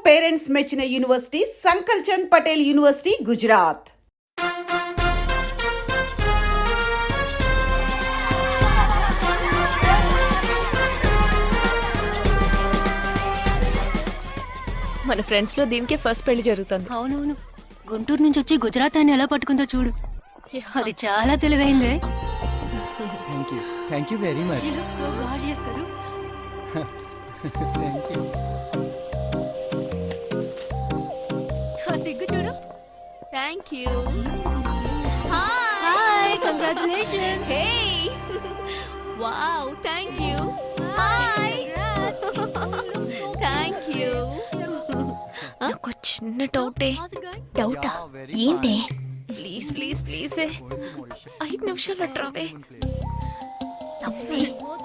Parents మెచ్చిన university సంకల్ Chand Patel university Gujarat. మన friends లో దీనికే ఫస్ట్ పెళ్లి జరుగుతుంది. అవునవును, గుంటూరు నుంచి వచ్చి గుజరాత్ అని ఎలా పట్టుకుందో చూడు. అది చాలా తెలివైందే. Thank you very much. సిగ్గు చూడు. Thank you. Hi, congratulations. Hey wow, thank you. Hi thank you. నాకు చిన్న డౌటే. డౌటా? ఏంటి? ప్లీజ్ ప్లీజ్ ప్లీజ్ 5 నిమిషాలు అట్రావే.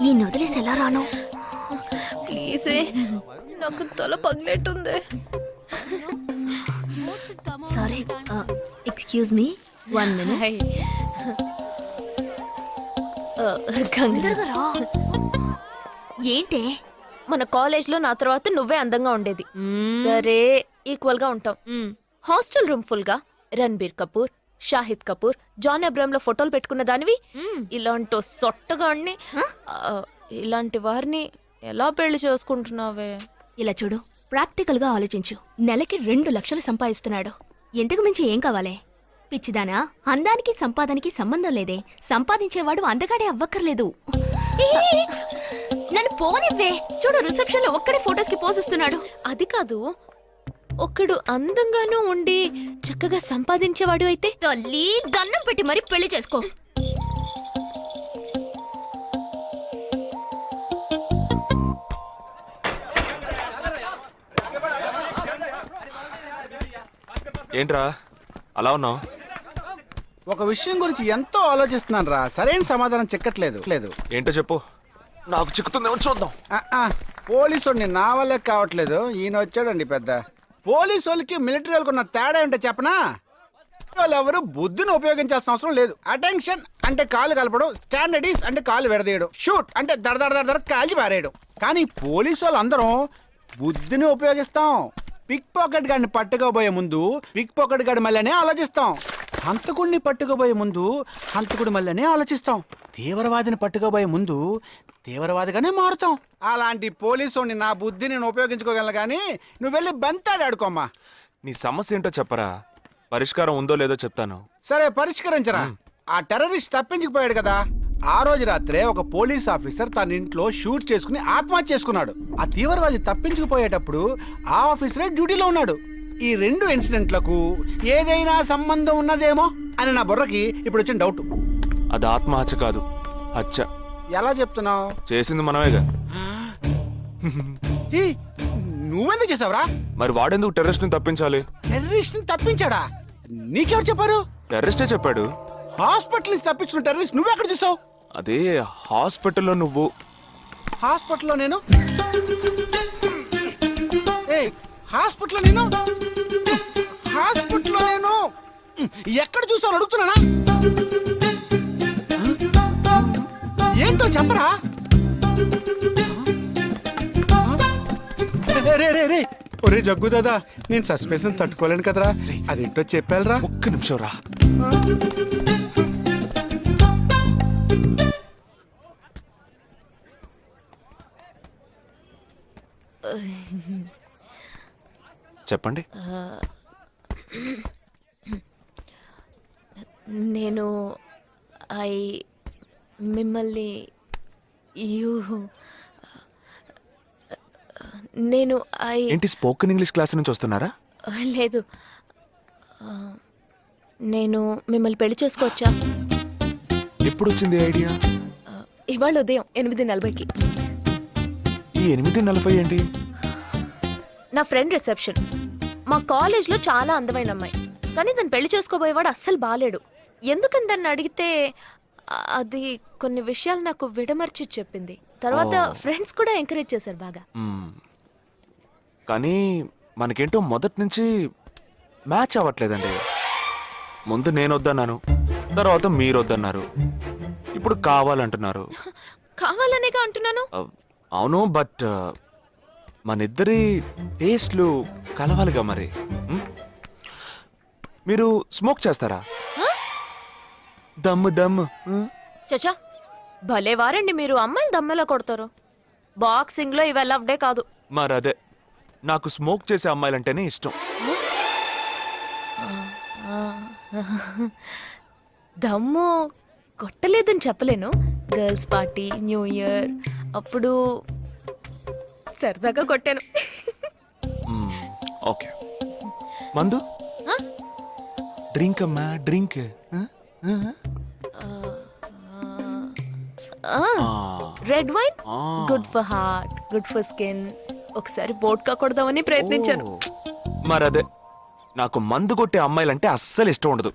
ఈ నొదిలేసి ఎలా రాను? ప్లీజ్, నాకు తల పగిలేట్టుంది. Sorry, excuse me, 1 minute. ఏంటి? మన కాలేజ్ లో నా తర్వాత నువ్వే అందంగా ఉండేది. సరే, ఈక్వల్ గా ఉంటాం. హాస్టల్ రూమ్ ఫుల్ గా రణబీర్ కపూర్, షాహిద్ కపూర్, జాన్ అబ్రామ్ లో ఫోటోలు పెట్టుకున్న దానివి ఇలాంటి సొట్టగాడిని, ఇలాంటి వారిని ఎలా పెళ్లి చేసుకుంటున్నావే? ఇలా చూడు, ప్రాక్టికల్ గా ఆలోచించు. నెలకి 2 లక్షలు సంపాదిస్తున్నాడు. ఎంతకు మించి ఏం కావాలే? పిచ్చిదానా, అందానికి సంపాదనకి సంబంధం లేదే. సంపాదించేవాడు అందగాడే అవ్వక్కర్లేదు. నన్ను పోనివ్వే. చూడు, రిసెప్షన్ లో ఒక్కడే ఫోటోస్ కి పోజిస్తున్నాడు. అది కాదు, ఒకడు అందంగానూ ఉండి చక్కగా సంపాదించేవాడు అయితే తల్లి దండం పెట్టి మరి పెళ్లి చేసుకో. ఏంట్రా అలా ఉన్నావు? ఒక విషయం గురించి ఎంతో ఆలోచిస్తున్నాను రా, సరైన సమాధానం చిక్కట్లేదు. ఏంటో చెప్పు, నాకు చిక్కుతుందేమో చూద్దాం. పోలీసు వాడిని నా వల్లే కావట్లేదు. ఈయన వచ్చాడండి పెద్ద. పోలీసు వాళ్ళకి మిలిటరీ వాళ్ళకి ఉన్న తేడా ఏంటో చెప్పనా? వాళ్ళు ఎవరు బుద్ధిని ఉపయోగించాల్సిన అవసరం లేదు. అటెన్షన్ అంటే కాలు కలపడం, స్టాండర్డీస్ అంటే కాలు విడదీయడం, షూట్ అంటే దడ కాల్చి పారేయడం. కానీ పోలీసు వాళ్ళు అందరం బుద్ధిని ఉపయోగిస్తాం. పిక్ పాకెట్ గాడిని పట్టుకోబోయే ముందు పిక్ పాకెట్ గాడి మళ్ళీనే ఆలోచిస్తాం. హంతకుడిని పట్టుకోబోయే ముందు హంతకుడి మళ్ళీనే ఆలోచిస్తాం. తీవ్రవాదిని పట్టుకోబోయే ముందు తీవ్రవాదిగానే మారుతాం. అలాంటి పోలీసుని నా బుద్ధి నేను ఉపయోగించుకోగలను, కానీ నువ్వు వెళ్ళి బంతాడు ఆడుకోమ్మా. నీ సమస్య ఏంటో చెప్పరా, పరిష్కారం ఉందో లేదో చెప్తాను. సరే, పరిష్కరించరా. ఆ టెర్రరిస్ట్ తప్పించుకుపోయాడు కదా, ఆ రోజు రాత్రే ఒక పోలీస్ ఆఫీసర్ తన ఇంట్లో షూట్ చేసుకుని ఆత్మహత్య చేసుకున్నాడు. ఆ తీవ్రవాది తప్పించుకుపోయేటప్పుడు ఆ ఆఫీసరే డ్యూటీలో ఉన్నాడు. ఈ 2 ఇన్సిడెంట్లకు ఏదైనా సంబంధం ఉన్నదేమో అని నా బుర్రకి ఇప్పుడు వచ్చిన డౌట్. అది ఆత్మహత్య కాదు, హత్య. ఎలా చెప్తున్నావు? చేసింది మనమేగా. నువ్వెందుకు చేసావురా? మరి వాడెందుకు టెర్రరిస్ట్ ని తప్పించాలి? టెర్రరిస్ట్ ని తప్పించాడా? నీకెవరు చెప్పారు? టెర్రరిస్టే చెప్పాడు. హాస్పిటల్ నుంచి తప్పించిన టెర్రరిస్ట్ నువ్వెక్కడ చూసావు? అదే హాస్పిటల్లో నువ్వు. హాస్పిటల్లో నేను? హాస్పిటల్లో నేను? హాస్పిటల్లో నేను ఎక్కడ చూసావు అడుగుతున్నానా? ఏంటో చెప్పరా? రే ఒరే జగ్గు దాదా, నేను సస్పెన్షన్ తట్టుకోలేను కదరా. అదేంటో చెప్పాలరా. ఒక్క నిమిషం రా. చెప్పండి. నేను మిమ్మల్ని నేను ఏంటి, స్పోకెన్ ఇంగ్లీష్ క్లాస్ నుంచి వస్తున్నారా? లేదు, నేను మిమ్మల్ని పెళ్లి చేసుకోవచ్చా? ఎప్పుడు వచ్చింది ఐడియా? ఇవాళ ఉదయం 8:40కి. ఈ 8:40 ఏంటి? నా ఫ్రెండ్ రిసెప్షన్. మా కాలేజ్లో చాలా అందమైన అమ్మాయి, కానీ దాన్ని పెళ్లి చేసుకోబోయేవాడు అస్సలు బాలేడు. ఎందుకని దాన్ని అడిగితే అది కొన్ని విషయాలు నాకు విడమర్చి చెప్పింది. తర్వాత ఫ్రెండ్స్ కూడా ఎంకరేజ్ చేశారు బాగా. కానీ మనకేంటో మొదటి నుంచి మ్యాచ్ అవ్వట్లేదండి. ముందు నేను వద్దన్నాను, తర్వాత మీరు వద్దన్నారు, ఇప్పుడు కావాలంటున్నారు. కావాలనేగా అంటున్నాను. అవును, బట్ మనిద్దరి టేస్ట్లు కలవాలిగా మరి. మీరు స్మోక్ చేస్తారా? దమ్ము దమ్ము. చచా భలే వారండి మీరు, అమ్మాయిలు దమ్మెలా కొడతారు. బాక్సింగ్ లో ఇవి లవ్డే కాదు. మరదే, నాకు స్మోక్ చేసే అమ్మాయిలంటేనే ఇష్టం. దమ్ము కొట్టలేదని చెప్పలేను. గర్ల్స్ పార్టీ, న్యూ ఇయర్ అప్పుడు సరదాగా కొట్టాను. ఓకే, మందు డ్రింక్ అమ్మా drink. Red wine good for heart, good for skin. ఒకసారి బోట్కా కొడదామని ప్రయత్నించాను. మరదే, నాకు మందు కొట్టే అమ్మాయిలంటే అస్సలు ఇష్టం ఉండదు.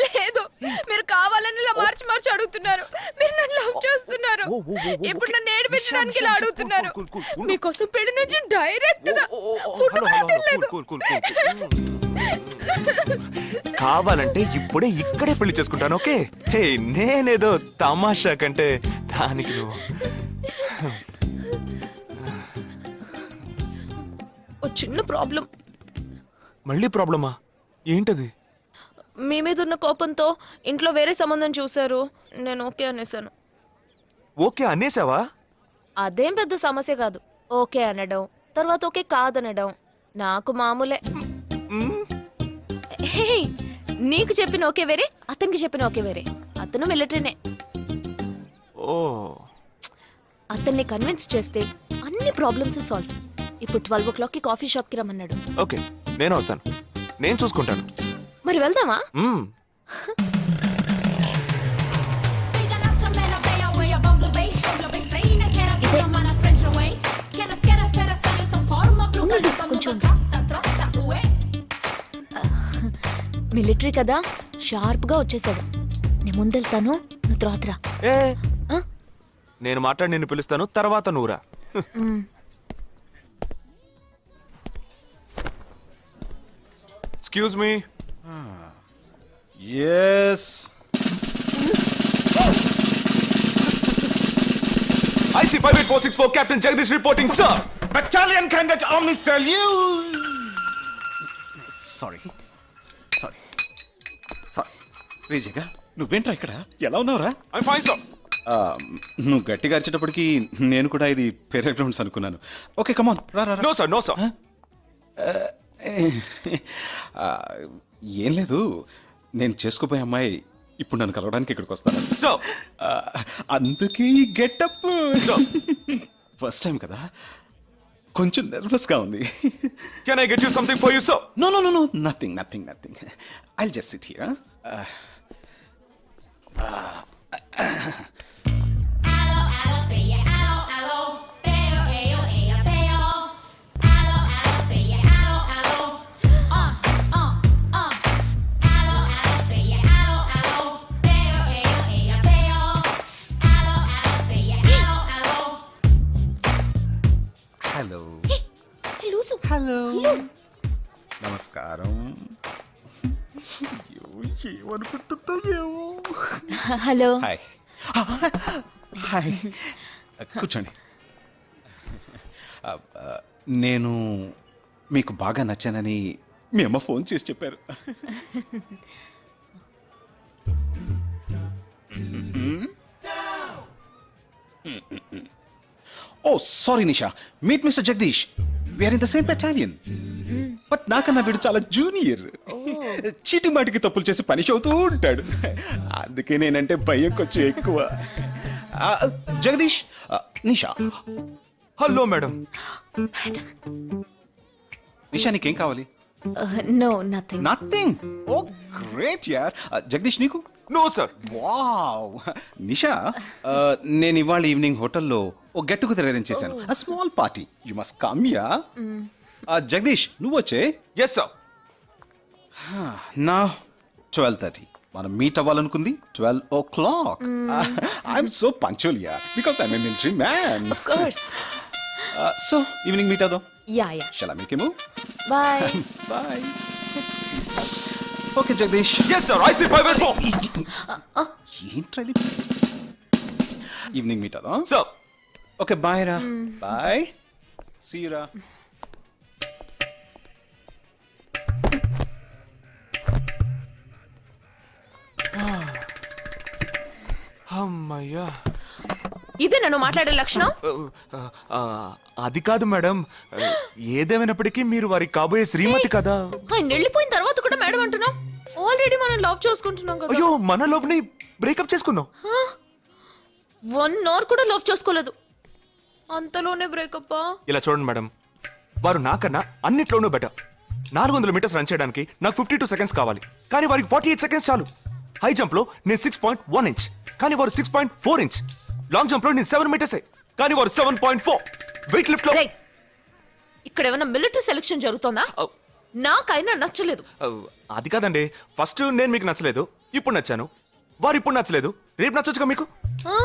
లేదు, మీరు కావాలని ఇలా మార్చి మార్చి అడుగుతున్నారు. మీరు నన్ను లవ్ చేస్తున్నారు. ఇప్పుడు నన్ను ఏడిపించడానికి ఇలా అడుగుతున్నారు. మీకోసం పెళ్లి నుంచి డైరెక్ట్ గా ఫుడ్ కూడా తినలేదు. కావాలంటే ఇప్పుడే ఇక్కడే పెళ్లి చేసుకుంటాను. ఓకే, హే నేనేదో తమాషా కంటే దానికి నువ్వు. ఓ చిన్న ప్రాబ్లం. మళ్ళీ ప్రాబ్లమా? ఏంటది? మీ మీద ఉన్న కోపంతో ఇంట్లో వేరే సంబంధం చూశారు. నేను ఓకే అనేసాను. ఓకే అనేసావా? అదేం పెద్ద సమస్య కాదు. ఓకే అనడం, తర్వాత ఓకే కాదనడం నాకు మామూలే. హే, నీకు చెప్పిన ఓకే వేరే, అతనికి చెప్పిన ఓకే వేరే. అతను మిలిటరీనే. ఓ, అతన్ని కన్విన్స్ చేస్తే అన్ని ప్రాబ్లమ్స్ సాల్వ్. ఇప్పుడు 12 o'clockకి కాఫీ షాప్కి రమ్మన్నాడు. ఓకే నేను వస్తాను, నేను చూసుకుంటాను. మరి వెళ్దామా? మిలిటరీ కదా, షార్ప్ గా వచ్చేసాడు. నేను ముందెళ్తాను, నువ్వు తర్వాత రా. ఏ ఆ? నేను మాట్లాడి నిన్ను పిలుస్తాను, తర్వాత నువ్వురా. Excuse me. Yes, IC 58464 Captain Jagdish reporting, sir. Battalion Cadet Army salute! Sorry sorry sorry రేజేగా, నువ్వేంట్రా ఇక్కడ? ఎలా ఉన్నావురా? I'm fine, sir. నువ్వు గట్టిగా అరిచేటప్పటికి నేను కూడా ఇది పేరే గ్రౌండ్స్ అనుకున్నాను. ఓకే కమాన్ రా రా రా. No, sir. No, sir. ఏం లేదు, నేను చేసుకోపోయే అమ్మాయి ఇప్పుడు నన్ను కలవడానికి ఇక్కడికి వస్తాను. Sir. అందుకే ఈ గెటప్. ఫస్ట్ టైం కదా, కొంచెం నర్వస్గా ఉంది. Can I get you something for you, sir? No, no, no, no, nothing, nothing, nothing. I'll just sit here. Allo, allo, say yeah, allo, allo. Peo, ayo, ayo, peo. Allo, allo, say yeah, allo, allo. Allo, allo, say yeah, allo, allo. Peo, ayo, ayo, peo. Allo, allo, say yeah, allo, allo. Hello loose. Hello నమస్కారం. ఏమనుకుంటుందో ఏమో. Hello. Hi hi, కూర్చోండి. నేను మీకు బాగా నచ్చానని మీ అమ్మ phone చేసి చెప్పారు. Oh sorry Nisha, meet mister Jagadish. We are in the same battalion. But నాకన్నా వీడు చాలా జూనియర్. చీటి మాటికి తప్పులు చేసి పని అవుతూ ఉంటాడు. అందుకే నేనంటే భయం కొంచెం ఎక్కువ. జగదీష్, నిషా. Hello madam. నిషా నీకేం కావాలి? No nothing. Nothing. Oh great యార్. జగదీష్ నీకు? No, sir. వావ్. నిషా, నేను ఇవాళ ఈవినింగ్ హోటల్లో ఓ గెట్ టుగెదర్ అరేంజ్ చేశాను. Small party, you must come yeah. Jagadish నువ్వు వచ్చే. Yes, sir. నా 12:30 మనం మీట్ అవ్వాలనుకుంది 12 o'clock. I'm so punctual yeah, because I'm a military man. Of course. So evening meet అవుదాం. Yeah yeah. Shall I make you move? Bye. Bye. Okay Jagadish. Yes sir, I see 584. ఏంట్రా ఇది? Evening meet అదా? Sir okay bye రా. Bye. See you రా. అమ్మయ్యా. ఇదే నన్ను మాట్లాడే లక్షణం. ఆ, అది కాదు మేడం, ఏదేమైనప్పటికీ మీరు వారి కాబోయే శ్రీమతి కదా. ఆయన వెళ్ళిపోయిన తర్వాత కూడా మేడం అంటున్నావు. ఆల్రెడీ మనం లవ్ చేసుకుంటున్నాం కదా. అయ్యో, మన లోపుని బ్రేకప్ చేసుకుందాం. 1 అవర్ కూడా లవ్ చేసుకోలేదు, అంతలోనే బ్రేకప్. ఇలా చూడండి మేడం, వారు నాకన్నా అన్నిట్లోనూ బెటర్. 400 మీటర్స్ రన్ చేయడానికి నాకు 52 సెకండ్స్ కావాలి, కానీ వారికి 48 సెకండ్స్ చాలు. హై జంప్ లో నేను 6.1 ఇంచ్, కానీ వారు 6.4 ఇంచ్. లాంగ్ జంప్ లో నేను 7 మీటర్స్, కానీ వారు 7.4. వెయిట్ లిఫ్ట్ లో రేయ్, ఇక్కడ ఏమైనా మిలిటరీ సెలక్షన్ జరుగుతోందా? నాకైనా నచ్చలేదు. అది కాదండి, ఫస్ట్ నేను మీకు నచ్చలేదు, ఇప్పుడు నచ్చాను. వారు ఇప్పుడు నచ్చలేదు, రేపు నచ్చొచ్చుగా మీకు. ఆ?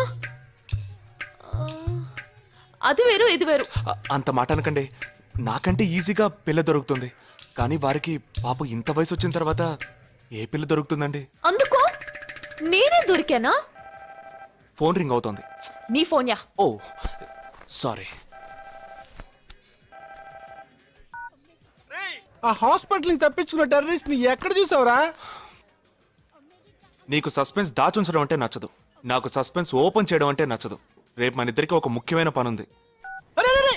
అది వేరు ఇది వేరు. అంత మాట అనకండి, నాకంటే ఈజీగా పిల్ల దొరుకుతుంది, కానీ వారికి పాప ఇంత వయసు వచ్చిన తర్వాత ఏ పిల్ల దొరుకుతుందండి? అందుకో నేనే దొరికానా? ఫోన్ రింగ్ అవుతోంది. నీ ఫోన్ యా. ఓ సారీ. ఆ హాస్పిటల్ నుంచి తప్పించుకున్న టెర్రరిస్ట్ ని ఎక్కడ చూసావురా? నీకు సస్పెన్స్ దాచుంచడం అంటే నచ్చదు, నాకు సస్పెన్స్ ఓపెన్ చేయడం అంటే నచ్చదు. రేపు మన ఇద్దరికి ఒక ముఖ్యమైన పని ఉంది. అరే, అరే, అరే.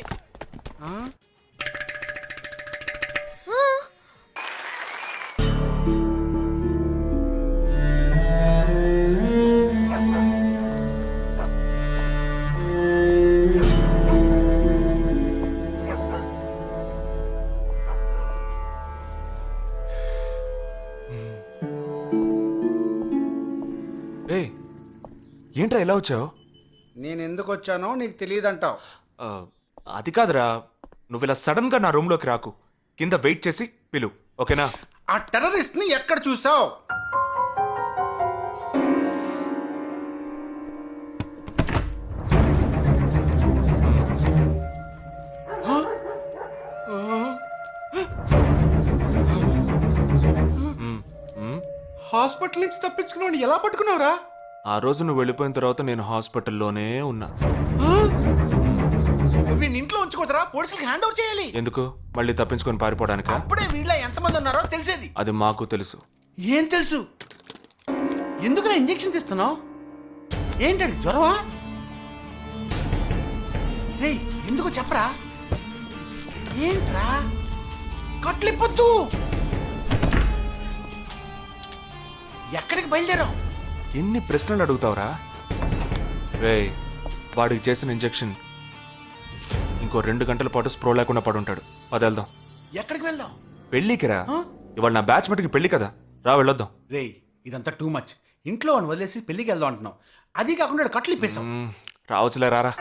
రే, ఏంట్రా ఎలా వచ్చావు? నేను ఎందుకు వచ్చానో నీకు తెలియదంటావు. అది కాదురా, నువ్వు ఇలా సడన్ గా నా రూమ్ లోకి రాకు, కింద వెయిట్ చేసి పిలు, ఓకేనా? ఆ టెర్రరిస్ట్ ని ఎక్కడ చూసావు? హాస్పిటల్ నుంచి తప్పించుకున్నావు, ఎలా పట్టుకున్నావురా? ఆ రోజు నువ్వు వెళ్ళిపోయిన తర్వాత నేను హాస్పిటల్లోనే ఉన్నా. వీడిని ఇంట్లో ఉంచుకోదరా, పోలీసులకు హ్యాండ్ ఓవర్ చేయాలి. ఎందుకు? మళ్ళీ తప్పించుకొని పారిపోవడానికి? అప్పుడే వీళ్ళ ఎంతమంది ఉన్నారో తెలిసేది. అది మాకు తెలుసు. ఏం తెలుసు? ఎందుకు నా ఇంజెక్షన్ తీస్తున్నావు? ఏంటండి, జ్వరమా? రేయ్, ఎందుకు చెప్పరా? ఏంట్రా కట్లిప్పొద్దు. ఎక్కడికి బయలుదేరావు? ఎన్ని ప్రశ్నలు అడుగుతావురా? రే, వాడికి చేసిన ఇంజెక్షన్ ఇంకో 2 గంటల పాటు స్ప్రో లేకుండా పడుంటాడు. పదేళ్దాం. ఎక్కడికి వెళ్దాం? పెళ్ళికి రా. ఇవాళ నా బ్యాచ్ మటుకి పెళ్లి కదా, రా వెళ్ళొద్దాం. రేయ్, ఇదంతా టూ మచ్. ఇంట్లో అని వదిలేసి పెళ్లికి వెళ్దాం అంటున్నావు, అది కాకుండా కట్లు ఇప్పేసావు. రావచ్చులే, రారా.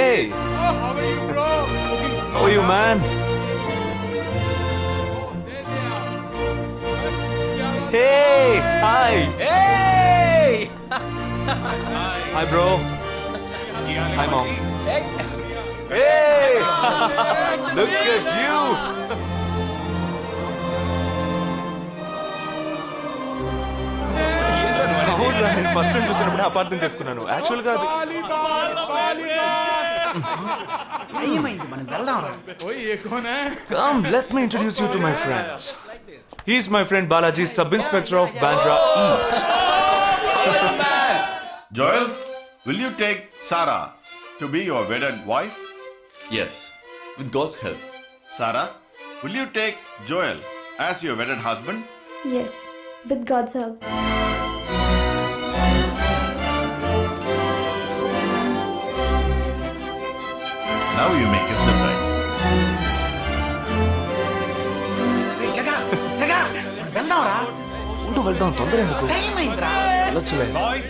Hey! How are you, man? Hey! Hi! Hey! Hi, bro. Hi, mom. Hey! Look at you! అవునురా, నేను ఫస్ట్ టైం చూసినప్పుడే అపార్థం చేసుకున్నాను. యాక్చువల్గా అది ఏమైంది, మనం వెళ్దాం రా. Come, let me introduce you to my friends. He's my friend Balaji, Sub-Inspector of Bandra East. Joel, will you take Sarah to be your wedded wife? Yes, with God's help. Sarah, will you take Joel as your wedded husband? Yes, with God's help. Now you may kiss them right. రేయ్, జగా, జగా, వెళ్దాం రా. ఉండు, వెళ్దాం, తొందర ఎందుకు? Time అయిందిరా. వెళ్ళొచ్చులే. Boys,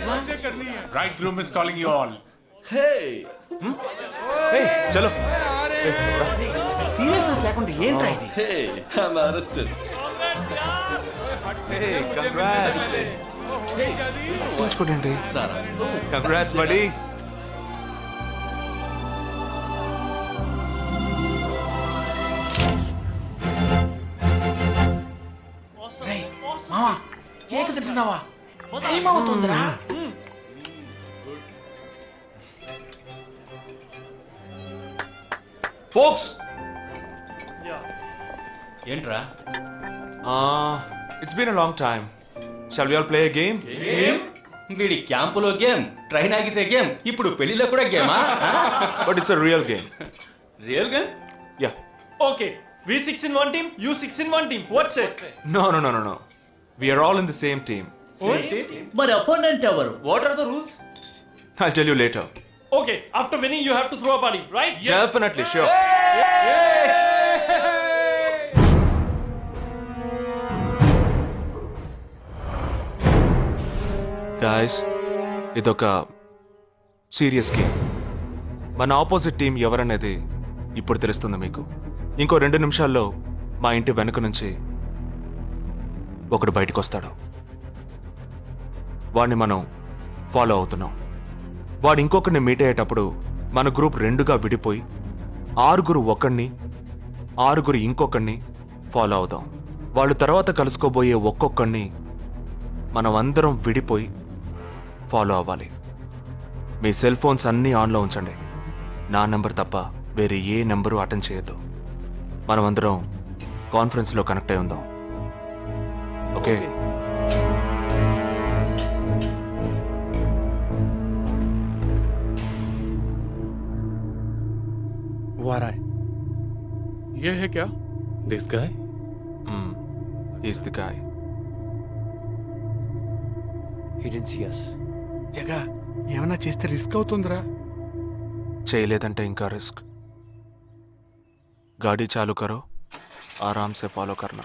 bridegroom is calling you all. Hey! Hey, చలో. Seriousness లేకుండా ఏంట్రా ఇది? Hey! I'm arrested. Hey, congrats. ఉంచుకోండి. Sara. Congrats buddy. కేక్ తింటున్నావా? ఏమవుతుందిరా? ఫోక్స్, ఏంట్రా? It's been a long time. Shall we all play a game? వీడి క్యాంపులో గేమ్, ట్రైన్ ఆగితే గేమ్, ఇప్పుడు పెళ్లిలో కూడా గేమా? But it's a real game. Real game? Yeah. Okay, we 6 in one team, you 6 in one team. What's it? No. We are all in the same team. మరి opponent ఎవరు? What are the rules? I'll tell you later. Okay, after winning you have to throw a party, right? Definitely, sure. Guys, ఇదొక serious game. మన opposite team ఎవరనేది ఇప్పుడు తెలుస్తుంది మీకు. ఇంకో 2 నిమిషాల్లో మా ఇంటి వెనుక నుంచి ఒకడు బయటకు వస్తాడు. వాడిని మనం ఫాలో అవుతున్నాం. వాడు ఇంకొకరిని మీట్ అయ్యేటప్పుడు మన గ్రూప్ 2గా విడిపోయి 6 ఒకడిని 6 ఇంకొకరిని ఫాలో అవుదాం. వాళ్ళు తర్వాత కలుసుకోబోయే ఒక్కొక్కడిని మనం అందరం విడిపోయి ఫాలో అవ్వాలి. మీ సెల్ ఫోన్స్ అన్నీ ఆన్లో ఉంచండి. నా నెంబర్ తప్ప వేరే ఏ నెంబరు అటెండ్ చేయొద్దు. మనం అందరం కాన్ఫరెన్స్లో కనెక్ట్ అయి ఉందాం. ఓకే? ये है क्या? This guy? Is the guy. Jaga ఏమన్నా చేస్తే రిస్క్ అవుతుందిరా. చేయలేదంటే ఇంకా రిస్క్. गाड़ी चालू करो, आराम से फॉलो करना.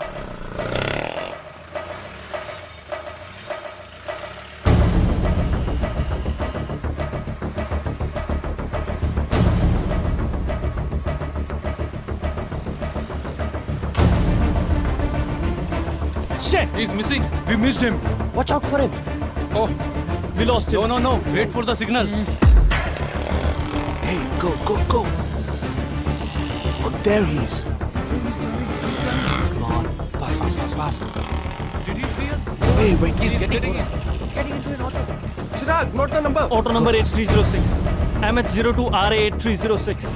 Shit! He's missing. We missed him. Watch out for him. Oh, we lost him. No. Wait for the signal. Hey, go. Oh, there he is. Come on, fast. Did he see us? Hey, wait. He's getting into an auto. Chirag, note the number. Auto number 8306. MH02 RA 8306.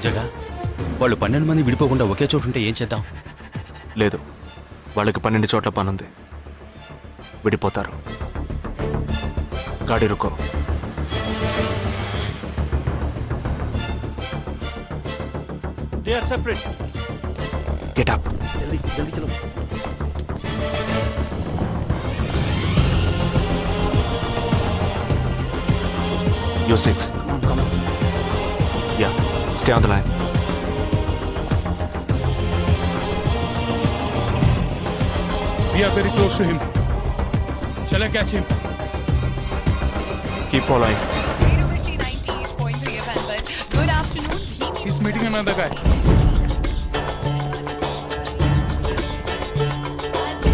జగా, వాళ్ళు 12 మంది విడిపోకుండా ఒకే చోటు ఉంటే ఏం చేద్దాం? లేదు, వాళ్ళకి 12 చోట్ల పనుంది. విడిపోతారు. గాడి రుకో. They are separate. Get up. जल्दी चलो. You're 6. Come on. Yeah, stay on the line. We are very close to him. Shall I catch him? Keep following. Good afternoon. He's meeting another guy.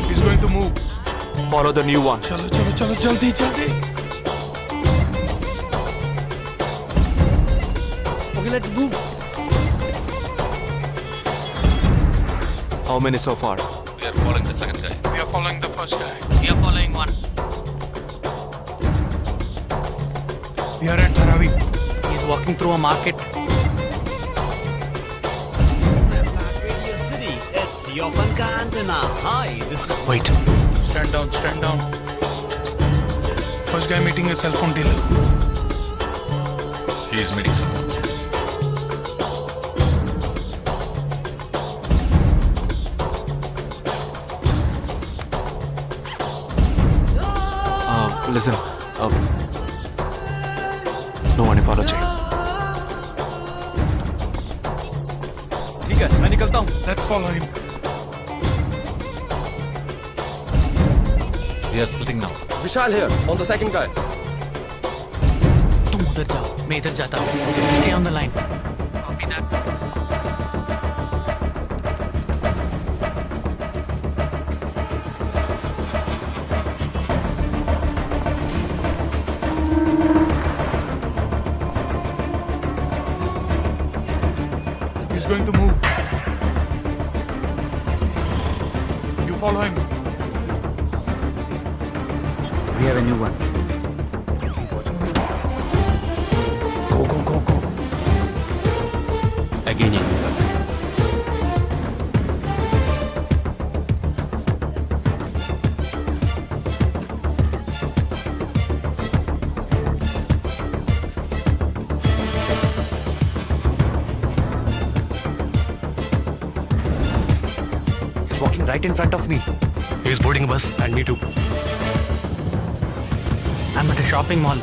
He's going to move. Follow the new one. चलो जल्दी. Okay, let's move. How many so far? We are following the second guy. We are following the first guy. We are following one. We are at Dharavi. He's walking through a market. City. It's Yopanka Antenna. Hi, this is... Wait. Stand down. First guy meeting a cell phone dealer. He is meeting someone. Listen. No one follow Jay. है मैं निकलता हूँ let's follow him We are splitting now. Vishal here on the second guy तुम उधर जाओ, मैं इधर जाता हूँ. Stay on the line. Copy that. He's going to move. You follow him. We have a new one. Go. Again, He's walking right in front of me. He's boarding a bus. And me too. I'm at a shopping mall.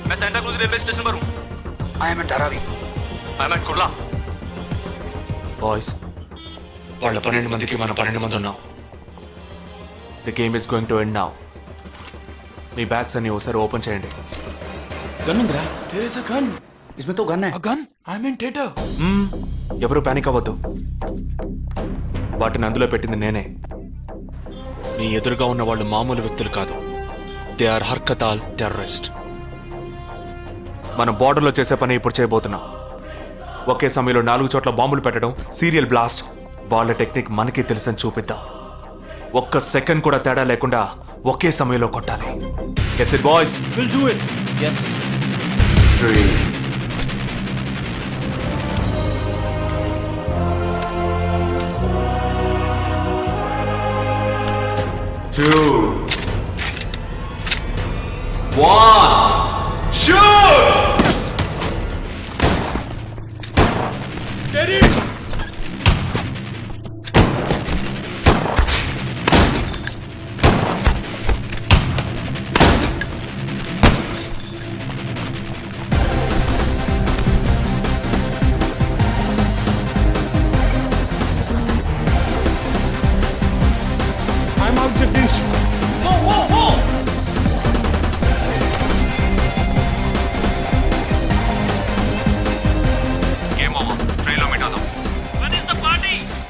मैं Santa cruise railway station पर हूँ. I am at Dharavi. I'm at Kurla. Boys, వాళ్ళ 12 మందికి మనం 12 మంది ఉన్నాం. The game is going to end now. Me bags అన్ని ఒకసారి ఓపెన్ చేయండి. गन ఉందిరా? There is a gun. इसमें तो गन है. A gun? I'm in theater. ఎవరు పానిక్ అవ్వద్దు. వాటిని అందులో పెట్టింది నేనే. మీ ఎదురుగా ఉన్న వాళ్ళు మామూలు వ్యక్తులు కాదు. They are Harkatul terrorist. మనం బార్డర్లో చేసే పని ఇప్పుడు చేయబోతున్నాం. ఒకే సమయంలో 4 చోట్ల బాంబులు పెట్టడం, సీరియల్ బ్లాస్ట్. వాళ్ళ టెక్నిక్ మనకి తెలుసని చూపిద్దాం. ఒక్క సెకండ్ కూడా తేడా లేకుండా ఒకే సమయంలో కొట్టాలి. Gets it boys? We'll do it. Yes. 3 2 1 shoot! Steady. I'm out, Jagdish. Whoa! Game over. ట్రైన్లో మీట్ అవుదాం.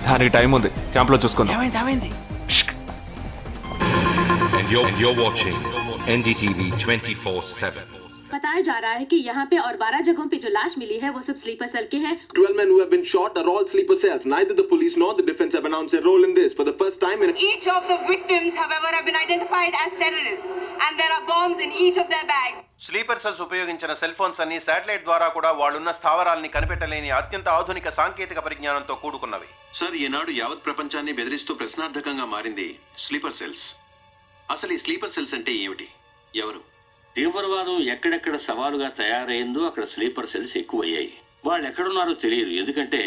దానికి టైం ఉంది. క్యాంప్లో చూసుకుందాం. ఏమైంది? And you're watching NDTV 24/7. बताया जा रहा है कि यहाँ पे और 12 जगहों पे जो लाश मिली है वो सब स्लीपर सेल के हैं. 12 men who have been shot are all sleeper cells. Neither the police nor the defense have announced a role in this. For the first time in Each of the victims, however, have been identified as terrorists, and there are bombs in each of their bags. Sleeper cells ఉపయోగించిన cell phones అన్ని satellite ద్వారా కూడా వాళ్ళున్న స్థావరాల్ని కనిపెట్టలేని అత్యంత ఆధునిక సాంకేతిక పరిజ్ఞానంతో కూడుకున్నవి. Sir, ఈనాడు యావత్ ప్రపంచాన్ని బెదిరిస్తూ ప్రశ్నార్థకంగా మారింది స్లీపర్ సెల్స్. అసలు ఈ స్లీపర్ సెల్స్ అంటే ఏమిటి? ఎవరు? తీవ్రవాదం ఎక్కడెక్కడ సవాలుగా తయారైందో అక్కడ స్లీపర్ సెల్స్ ఎక్కువయ్యాయి. వాళ్ళు ఎక్కడున్నారో తెలియదు. ఎందుకంటే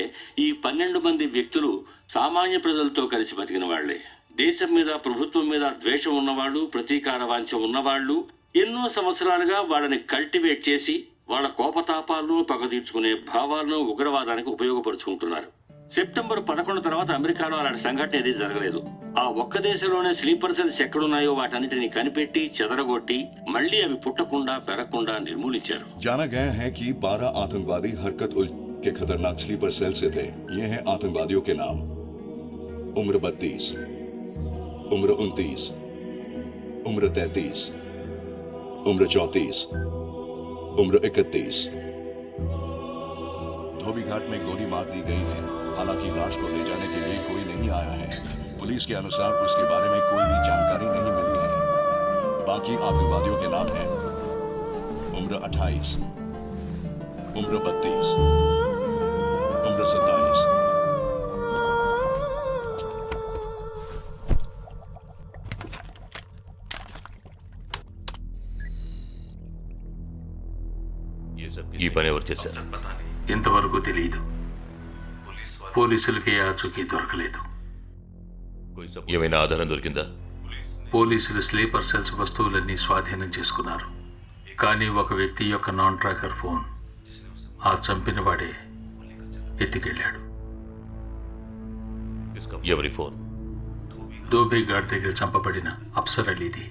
ఈ 12 మంది వ్యక్తులు సామాన్య ప్రజలతో కలిసి బతికిన వాళ్లే. దేశం మీద, ప్రభుత్వం మీద ద్వేషం ఉన్నవాళ్ళు, ప్రతీకార వాంఛ ఉన్నవాళ్ళు ఎన్నో సంవత్సరాలుగా వాళ్ళని కల్టివేట్ చేసి వాళ్ళ కోపతాపాలను, పగ తీర్చుకునే భావాలను ఉగ్రవాదానికి ఉపయోగపరుచుకుంటున్నారు. సెప్టెంబర్ 11 తర్వాత అమెరికాలో అలాంటి సంఘటన ఏది జరగలేదు. ఆ ఒక్క దేశంలోనే స్లీపర్ సెల్స్ ఎక్కడున్నాయో వాటన్నిటిని కనిపెట్టి చెదరగొట్టి మళ్లీ అవి పుట్టకుండా పెరగకుండా నిర్మూలించారు. जाना गया है कि 12 आतंकवादी हरकत उल के खतरनाक स्लीपर सेल से थे. ये हैं आतंकवादियों के नाम: उम्र 32, उम्र 29, उम्र 33, उम्र 34, उम्र 31. धोबी घाट में गोली मार दी गई है. हालांकि लाश को ले जाने के लिए कोई नहीं आया है. पुलिस के अनुसार उसके बारे में कोई भी जानकारी नहीं मिली है. बाकी आतंकवादियों के नाम हैं: उम्र 28, उम्र 32, उम्र 27. ఈ పని ఎవరు చేశారు? ఇంతవరకు తెలియదు. పోలీసులకి ఆచూకీ దొరకలేదు. ఏమైనా ఆధారం దొరికిందా? పోలీసులు స్లీపర్ సెల్స్ వస్తువులన్నీ స్వాధీనం చేసుకున్నారు. కానీ ఒక వ్యక్తి యొక్క నాన్ ట్రాకర్ ఫోన్ ఆ చంపిన వాడే ఎత్తికెళ్ళాడు. ఎవరి ఫోన్? ధోబీఘాట్ దగ్గర చంపబడిన అప్సర్ అలీది.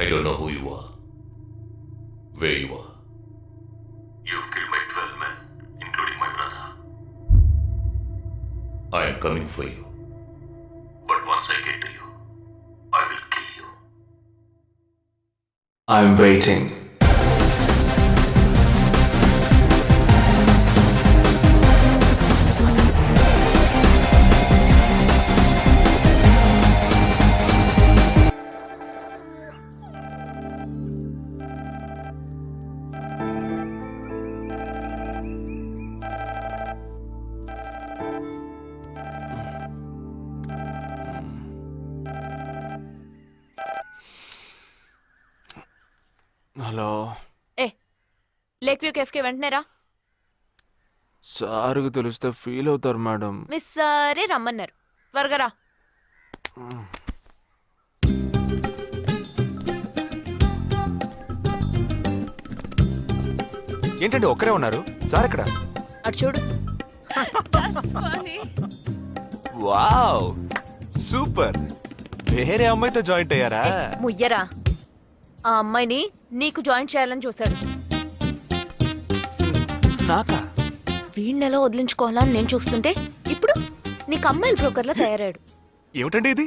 I don't know who you are, where you are. You've killed my 12 men, including my brother. I am coming for you. But once I get to you, I will kill you. I'm waiting. Hello, ఏ lake view కేఫ్కి వెంటనే రా. సార్కి తెలిస్తే feel అవుతారు madam. Miss సరే రమ్మన్నారు, త్వరగా రా. ఏంటండి ఒక్కరే ఉన్నారు? సార్ ఎక్కడ? అటు చూడు. Wow, super. వేరే అమ్మాయితో జాయింట్ అయ్యారా? ముయ్యరా, ఆ అమ్మాయిని నీకు జాయిన్ చేయాలని చూశాడు. నాకా? వీణ్ణెలా వదిలించుకోవాలని నేను చూస్తుంటే ఇప్పుడు నీకు అమ్మాయిల బ్రోకర్లా తయారాడు. ఏమిటండి ఇది?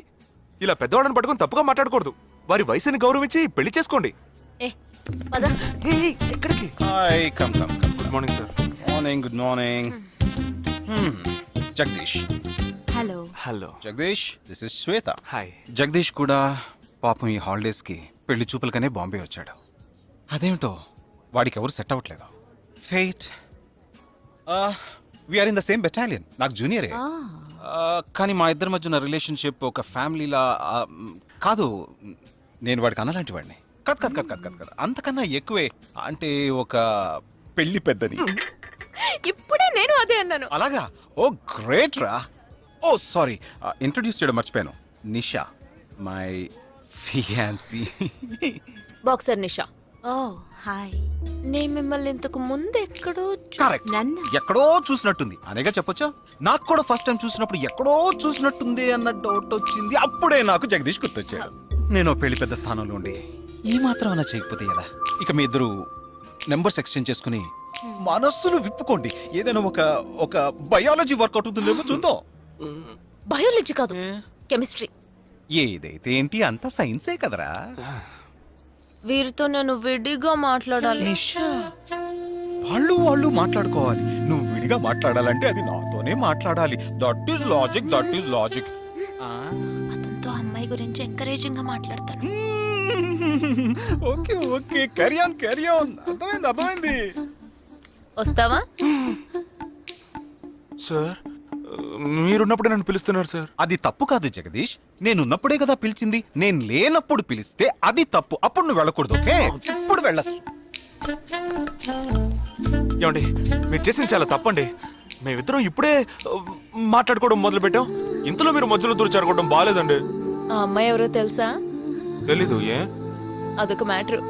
ఇలా పెద్దవాళ్ళని పట్టుకొని తప్పుగా మాట్లాడకూడదు. వారి వయసుని గౌరవించి పెళ్లి చేసుకోండి. ఏ పద. ఎక్కడికి? Hi, come come come. Good morning sir. Morning, good morning. Jagadish. Hello. Hello Jagadish, this is Shweta. Hi. Jagadish కూడా పాపం ఈ హాలిడేస్కి పెళ్లి చూపులకనే బాంబే వచ్చాడు. అదేమిటో వాడికి ఎవరు సెట్ అవ్వట్లేదు. ఫెయిట్. We are in the same battalion. నాకు జూనియరే. కానీ మా ఇద్దరి మధ్య ఉన్న రిలేషన్షిప్ ఒక ఫ్యామిలీలా కాదు. నేను వాడికి అన్నలాంటి వాడిని కాదు. అంతకన్నా ఎక్కువే. అంటే ఒక పెళ్లి పెద్దని. ఇప్పుడే నేను అదే అన్నాను. అలాగా? ఓ గ్రేట్ రా. ఓ సారీ, ఇంట్రొడ్యూస్ చేయడం మర్చిపోయాను. Nisha, my fiancee. Boxer Nisha. Oh hi. నేను మిమ్మల్ని ఇంతకు ముందు ఎక్కడో కరెక్ట్. నన్ను ఎక్కడో చూసినట్టుంది అనేగా చెప్పొచ్చా? నాకు కూడా ఫస్ట్ టైం చూసినప్పుడు ఎక్కడో చూసినట్టుంది అన్న డౌట్ వచ్చింది. అప్పుడే నాకు జగదీష్ గుర్తొచ్చాడు. నేను పెళ్లి పెద్ద స్థానంలో ఉండి ఈ మాత్రం అలా చేయకపోతే కదా. ఇక మీ ఇద్దరు నెంబర్స్ ఎక్స్చేంజ్ చేసుకుని మనస్సులు విప్పుకోండి. ఏదైనా ఒక బయాలజీ వర్కౌట్ అవుతుందేమో చూద్దాం. బయాలజీ కాదు, కెమిస్ట్రీ. ఏదైతే ఏంటి, అంతా సైన్సే కదరా. వీరితో నేను విడిగా మాట్లాడాలి. వాళ్ళు మాట్లాడుకోవాలి. నువ్వు విడిగా మాట్లాడాలంటే అది నాతోనే మాట్లాడాలి. That is logic. అతనితో అమ్మాయి గురించి ఎంకరేజింగ్ గా మాట్లాడతాను. Okay, carry on. అర్థమైంది. వస్తావా? సార్, మీరున్నప్పుడే నన్ను పిలుస్తున్నారు సార్. అది తప్పు కాదు జగదీష్. నేనున్నప్పుడే కదా పిలిచింది. నేను లేనప్పుడు పిలిస్తే అది తప్పు. అప్పుడు నువ్వు వెళ్ళకూడదు. ఓకే, ఇప్పుడు వెళ్ళచ్చు. ఏమండి, మీరు చేసింది చాలా తప్పండి. మేమిద్దరం ఇప్పుడే మాట్లాడుకోవడం మొదలు పెట్టాం. ఇంతలో మీరు మధ్యలో దూరం బాగాలేదండి. ఆ అమ్మాయి ఎవరో తెలుసా? తెలీదు. ఏ? అదొక మ్యాటర్.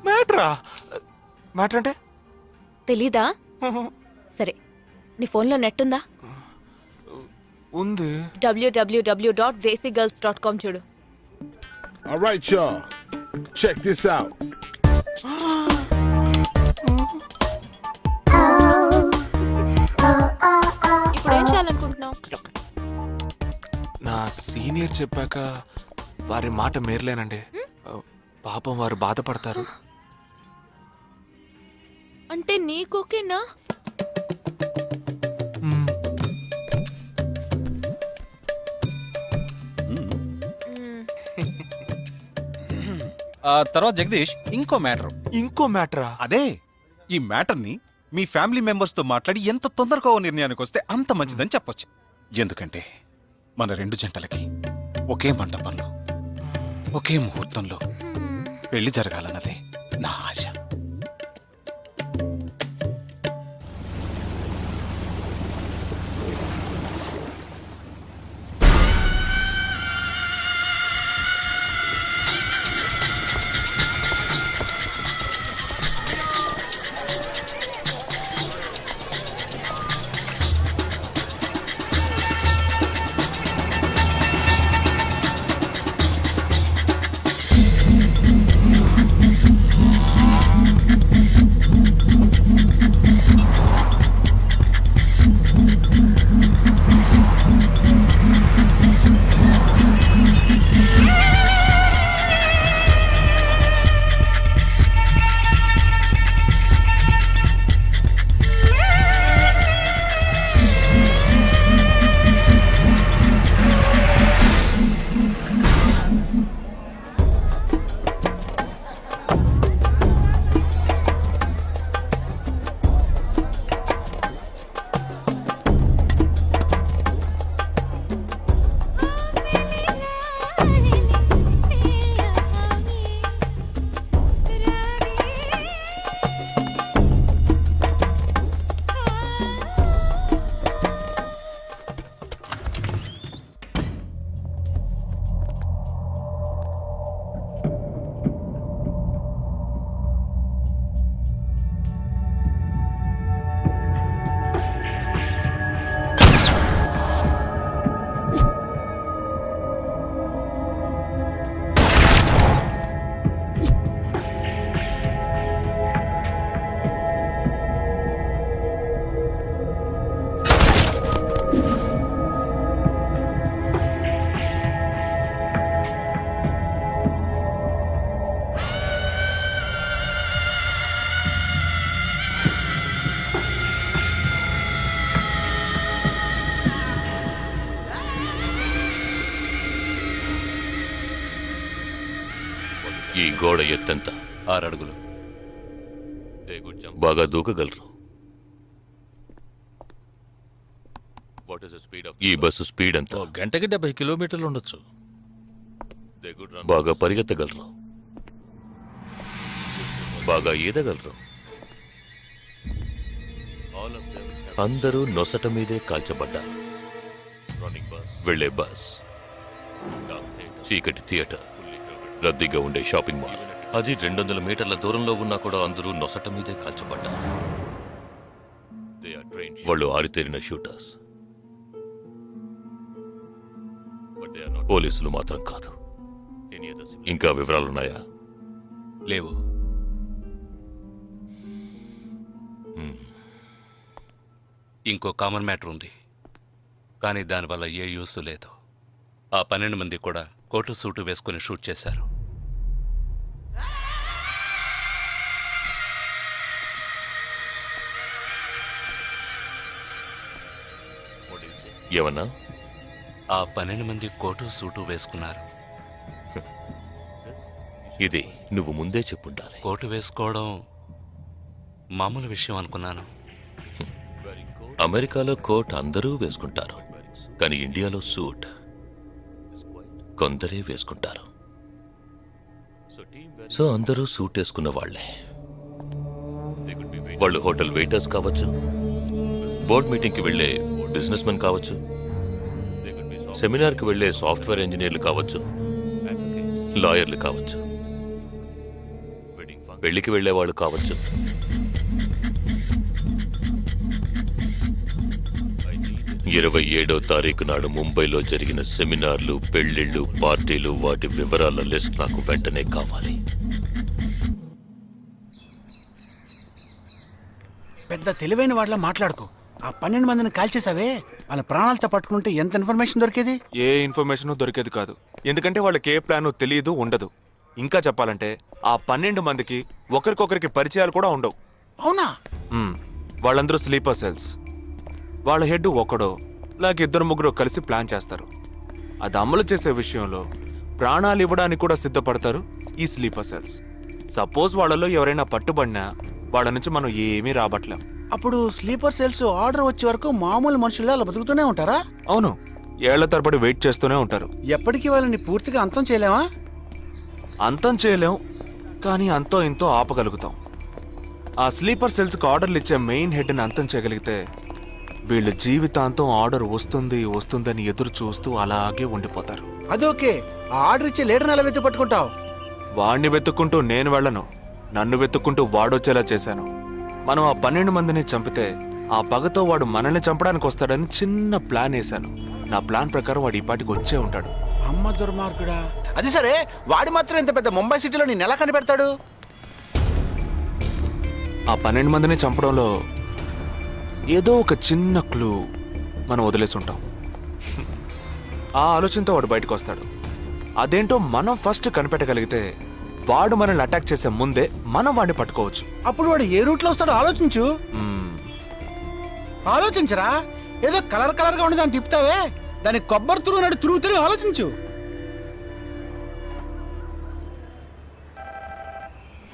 మ్యాటరా? మ్యాటర్ అంటే? తెలీదా? సరే, నీ ఫోన్లో నెట్ ఉందా? ఉంది. www.desigirls.com చూడు. All right, y'all. Check this out. ఇప్పుడు ఏం చేయాలనుకుంటున్నావు? నా సీనియర్ చెప్పాక వారి మాట మేరలేనండి. పాపం వారు బాధపడతారు. అంటే నీకోకేనా? తర్వాత జగదీష్ ఇంకో మ్యాటర్. ఇంకో మ్యాటరా? అదే ఈ మ్యాటర్ని మీ ఫ్యామిలీ మెంబర్స్తో మాట్లాడి ఎంత తొందరగా ఓ నిర్ణయానికి వస్తే అంత మంచిదని చెప్పొచ్చు. ఎందుకంటే మన రెండు జంటలకి ఒకే మంటపంలో ఒకే ముహూర్తంలో పెళ్లి జరగాలన్నదే నా ఆశ. ఈ గోడ ఎత్తెంత? 6 అడుగులు. బాగా దూకగలరు. ఈ బస్సు స్పీడ్ ఎంత? గంటకి 70 కిలోమీటర్లు ఉండొచ్చు. బాగా పరిగెత్తగలరు. బాగా ఈదగలరు. అందరూ నొసట మీదే కాల్చబడ్డారు. వెళ్లే బస్, చీకటి థియేటర్, రద్దీగా ఉండే షాపింగ్ మాల్, అది 200 మీటర్ల దూరంలో ఉన్నా కూడా అందరూ నొసట మీదే కాల్చబడ్డారు. వాళ్ళు ఆరితేరిన షూటర్స్. పోలీసులు మాత్రం కాదు. ఇంకా వివరాలున్నాయా? లేవు. ఇంకో కామన్ మ్యాటర్ ఉంది, కానీ దానివల్ల ఏ యూస్ లేదు. ఆ 12 మంది కూడా కోటు సూటు వేసుకుని షూట్ చేశారు. ఏమన్నా? ఆ 12 మంది కోటు సూటు వేసుకున్నారు. ఇది నువ్వు ముందే చెప్పుండాలి. కోటు వేసుకోవడం మామూలు విషయం అనుకున్నాను. అమెరికాలో కోట్ అందరూ వేసుకుంటారు, కానీ ఇండియాలో సూట్ కొందరే వేసుకుంటారు. సో అందరూ సూట్ వేసుకున్న వాళ్లే. వాళ్ళు హోటల్ వెయిటర్స్ కావచ్చు, బోర్డ్ మీటింగ్కి వెళ్లే బిజినెస్ మెన్ కావచ్చు, సెమినార్కి వెళ్లే సాఫ్ట్వేర్ ఇంజనీర్లు కావచ్చు, లాయర్లు కావచ్చు, పెళ్లికి వెళ్లే వాళ్ళు కావచ్చు. 27వ తారీఖు నాడు ముంబైలో జరిగిన సెమినార్లు, పెళ్లిళ్ళు, పార్టీలు, వాటి వివరాల లిస్ట్ నాకు వెంటనే కావాలి. పెద్ద తెలివైన వాళ్ళ మాట్లాడుకో. ఆ 12 మందిని కాల్చేసావే, వాళ్ళ ప్రాణాలతో పట్టుకుంటే ఎంత ఇన్ఫర్మేషన్ దొరికేది? ఏ ఇన్ఫర్మేషన్ దొరికేది కాదు, ఎందుకంటే వాళ్ళకి ఏ ప్లాన్ తెలియదు, ఉండదు. ఇంకా చెప్పాలంటే ఆ 12 మందికి ఒకరికొకరికి పరిచయాలు కూడా ఉండవు. అవునా? వాళ్ళందరూ స్లీపర్ సెల్స్. వాళ్ళ హెడ్ ఒకడో లేక 2-3 కలిసి ప్లాన్ చేస్తారు. అది అమలు చేసే విషయంలో ప్రాణాలు ఇవ్వడానికి కూడా సిద్ధపడతారు ఈ స్లీపర్ సెల్స్. సపోజ్ వాళ్ళలో ఎవరైనా పట్టుబడినా వాళ్ళ నుంచి మనం ఏమీ రాబట్టలేం. అప్పుడు స్లీపర్ సెల్స్ ఆర్డర్ వచ్చే వరకు మామూలు మనుషుల్లో అలా బతుకుతూనే ఉంటారా? అవును, ఏళ్ల తరబడి వెయిట్ చేస్తూనే ఉంటారు. ఎప్పటికీ వాళ్ళని పూర్తిగా అంతం చేయలేమా? అంతం చేయలేం, కానీ అంతో ఇంతో ఆపగలుగుతాం. ఆ స్లీపర్ సెల్స్కి ఆర్డర్లు ఇచ్చే మెయిన్ హెడ్ని అంతం చేయగలిగితే వీళ్ళు జీవితాంతం ఆర్డర్ వస్తుందని ఎదురు చూస్తూ అలాగే ఉండిపోతారు. అదోకే, ఆ ఆర్డర్ ఇచ్చే లీడర్ని ఎలా వెతుకు పట్టుకుంటావు? వాణ్ణి వెతుక్కుంటూ నేను వెళ్ళను, నన్ను వెతుక్కుంటూ వాడొచ్చేలా చేశాను. మనం ఆ 12 మందిని చంపితే ఆ పగతో వాడు మనల్ని చంపడానికి వస్తాడని చిన్న ప్లాన్ వేశాను. నా ప్లాన్ ప్రకారం వాడు ఈ పాటికి వచ్చే ఉంటాడు. అమ్మ దుర్మార్గుడా! అది సరే, వాడు మాత్రం ఇంత పెద్ద ముంబై సిటీలో నేను ఎలా కనిపెడతాడు? ఆ 12 మందిని చంపడంలో ఏదో ఒక చిన్న క్లూ మనం వదిలేసి ఉంటాం. ఆ ఆలోచనతో వాడు బయటకు వస్తాడు. అదేంటో మనం ఫస్ట్ కనిపెట్టగలిగితే వాడు మనల్ని అటాక్ చేసే ముందే మనం వాడిని పట్టుకోవచ్చు. అప్పుడు వాడు ఏ రూట్లో వస్తాడో ఆలోచించు. ఆలోచించరా, ఏదో కలర్ గా ఉండి దాన్ని తిప్పుతావే, దాని కొబ్బరి తురుగు తిరిగి ఆలోచించు.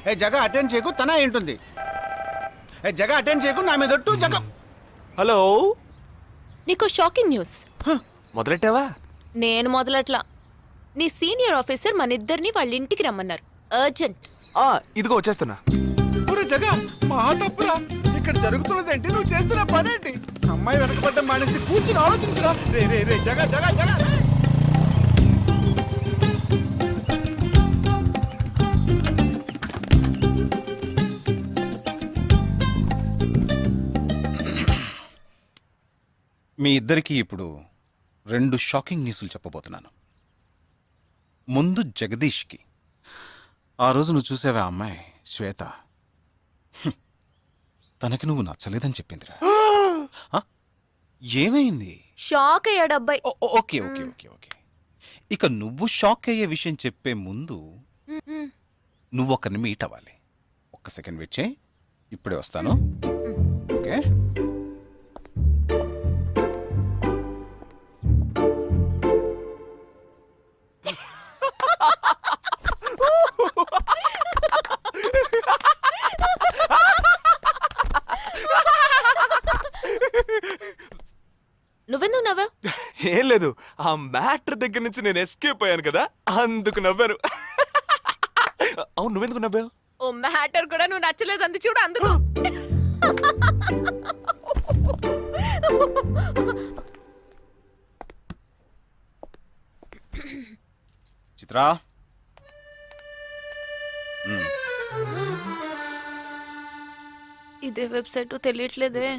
ఏ జగ అటెండ్ చేయకు, తన ఏంటుంది. ఏ జగ అటెండ్ చేయకు, నా మీద ఒట్టు. జగ హలో, నీకు షాకింగ్ న్యూస్. మొదలెట్టావా? నేను మొదలట్లా. నీ సీనియర్ ఆఫీసర్ మన ఇద్దరిని వాళ్ళ ఇంటికి రమ్మన్నారు, అర్జెంట్. ఇదిగో వచ్చేస్తున్నా. జగ మా తప్పురా, ఇక్కడ జరుగుతున్నదేంటి, నువ్వు చేస్తున్న పనేంటి? అమ్మాయి వెనకబడ్డ మానేసి కూర్చుని ఆలోచించరా. రే రే రే జగ జగ జగ మీ ఇద్దరికీ ఇప్పుడు 2 షాకింగ్ న్యూస్లు చెప్పబోతున్నాను. ముందు జగదీష్కి. ఆ రోజు నువ్వు చూసావా అమ్మాయి శ్వేత, తనకి నువ్వు నచ్చలేదని చెప్పిందిరా. ఏమైంది? షాక్ అయ్యాడు అబ్బాయి. Okay okay okay okay. ఇక నువ్వు షాక్ అయ్యే విషయం చెప్పే ముందు నువ్వు ఒకరిని మీట్ అవ్వాలి. ఒక్క సెకండ్ వెయిట్ చేయి, ఇప్పుడే వస్తాను. ఓకే. నువ్వెందుకు నవ్వావు? ఏం లేదు, ఆ మ్యాటర్ దగ్గర నుంచి నేను ఎస్కేప్ అయ్యాను కదా, అందుకు నవ్వాను. అవును, నువ్వెందుకు నవ్వావు? ఓ మ్యాటర్ కూడా నువ్వు నచ్చలేదు అంది చూడు, అందుకు. చిత్రా, ఇదే వెబ్సైట్ తెలియట్లేదే.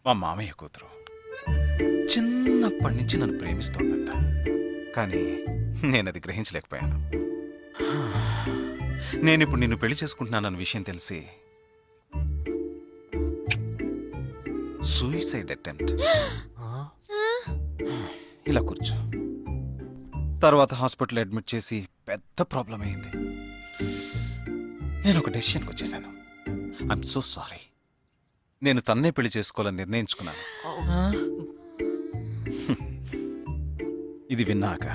మా మామయ్య కూతురు చిన్నప్పటి నుంచి నన్ను ప్రేమిస్తోందంట, కానీ నేనది గ్రహించలేకపోయాను. నేనిప్పుడు నిన్ను పెళ్లి చేసుకుంటున్నానన్న విషయం తెలిసి సూసైడ్ అటెంప్ట్. ఇలా కూర్చో. తర్వాత హాస్పిటల్ అడ్మిట్ చేసి పెద్ద ప్రాబ్లం అయింది. నేను ఒక డెసిషన్కి వచ్చేసాను. I'm so sorry. నేను తన్నే పెళ్లి చేసుకోవాలని నిర్ణయించుకున్నాను. ఇది విన్నాక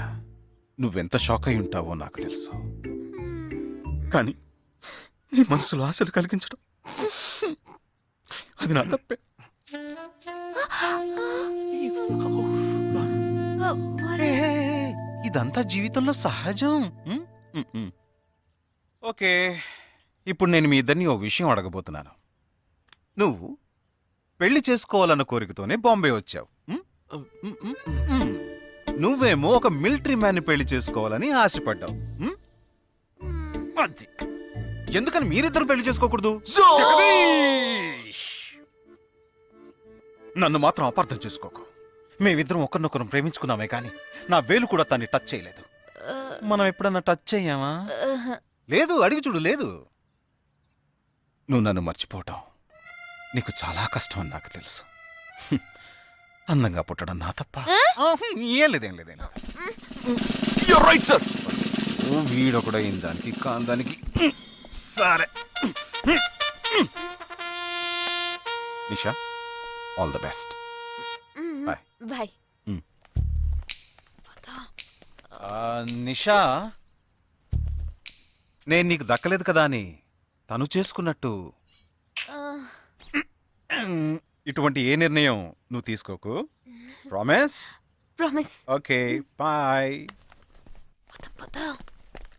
నువ్వెంత షాక్ అయి ఉంటావో నాకు తెలుసు, కానీ నీ మనసులో ఆశలు కలిగించడం అది నా తప్పే. ఇదంతా జీవితంలో సహజం. ఓకే, ఇప్పుడు నేను మీ ఇద్దరిని ఓ విషయం అడగబోతున్నాను. నువ్వు పెళ్లి చేసుకోవాలన్న కోరికతోనే బాంబే వచ్చావు. నువ్వేమో ఒక మిలిటరీ మ్యాన్ని పెళ్లి చేసుకోవాలని ఆశపడ్డావు. అది ఎందుకని మీరిద్దరు పెళ్లి చేసుకోకూడదు? నన్ను మాత్రం అపార్థం చేసుకోకు. మేమిద్దరం ఒకరినొకరు ప్రేమించుకున్నామే కానీ నా వేలు కూడా తన్ని టచ్ చేయలేదు. మనం ఎప్పుడన్నా టచ్ అయ్యామా? లేదు, అడిగి చూడు. లేదు. నువ్వు నన్ను మర్చిపోవటం నీకు చాలా కష్టం అని నాకు తెలుసు. అందంగా పుట్టడం నా తప్ప. ఏం లేదేం లేదేం లేదు. Right sir. వీడొకడ దానికి కాందానికి. సరే Nisha, all the best. Bye. Bye. Nisha, నేను నీకు దక్కలేదు కదా అని తను చేసుకున్నట్టు ఇటువంటి ఏ నిర్ణయం నువ్వు తీసుకోకు. ప్రామిస్? ప్రామిస్. Okay, bye. పద